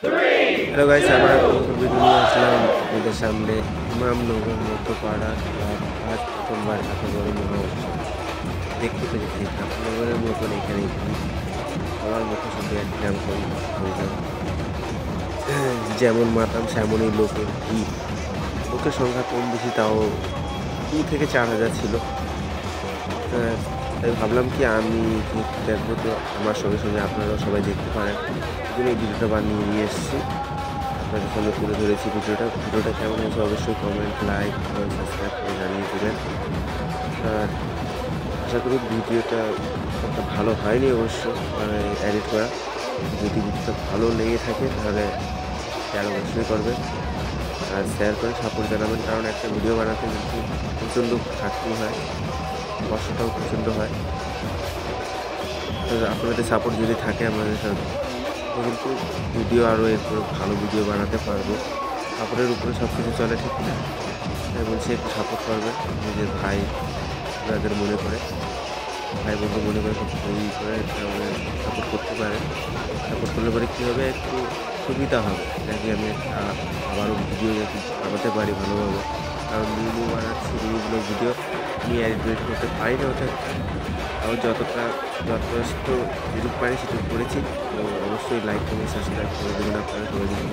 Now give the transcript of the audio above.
Hello guys, আমরা নতুন video নিয়ে আসলাম আপনাদের সামনে। ইমামনগর মধ্যপাড়া ক্লাব আজ প্রথমবার এত বড় মহা উৎসব দেখতে পেরেছি। ঠাকুরনগরের মতন এখানে সবার মতো শুধু এক নামকরণ হয়ে যাবে, যেমন মাতাম সেমনই লোকের ভিড়। লোকের সংখ্যা কম বেশি, তাও 2 থেকে 4 হাজার ছিল। তাই ভাবলাম কি আমি দেখবো, তো আমার সঙ্গে সঙ্গে আপনারাও সবাই দেখতে পারেন, এই জন্য এই ভিডিওটা বানিয়ে নিয়ে এসেছি, আপনাদের সামনে তুলে ধরেছি। ভিডিওটা কেমন হয়েছে অবশ্যই কমেন্ট, লাইক এবং সাবস্ক্রাইব করে জানিয়ে দেবেন। আর আশা করি ভিডিওটা অতটা ভালো হয়নি অবশ্য, এডিট করা। যদি ভিডিওটা ভালো লেগে থাকে তাহলে শেয়ার অবশ্যই করবেন আর শেয়ার করে সাপোর্ট জানাবেন, কারণ একটা ভিডিও বানাতে কিন্তু প্রচণ্ড খাটনি হয়, কষ্টটাও প্রচণ্ড হয়। তো আপনাদের সাপোর্ট যদি থাকে আমাদের সাথে, কিন্তু ভিডিও আরও এরপর ভালো ভিডিও বানাতে পারবো। সাপোর্টের উপরে সব কিছু চলে, ঠিক না? তাই বলছি একটু সাপোর্ট করবেন, নিজের ভাই যাদের মনে করে, ভাই বন্ধু মনে করে তৈরি করে সাপোর্ট করতে পারেন। সাপোর্ট করলে পরে কী হবে, একটু সুবিধা হবে, নাকি আমি আবারও ভিডিও যাতে বানাতে পারি ভালোভাবে। কারণ নিউ বানাচ্ছি, নিউগুলো ভিডিও আমি এডিট করতে পারি না ওটা, তাও যথেষ্ট যেটুকু পারি সেটুকু করেছি। তো অবশ্যই লাইক কমেন্ট সাবস্ক্রাইব করে দেবেন আপনারা সবাই।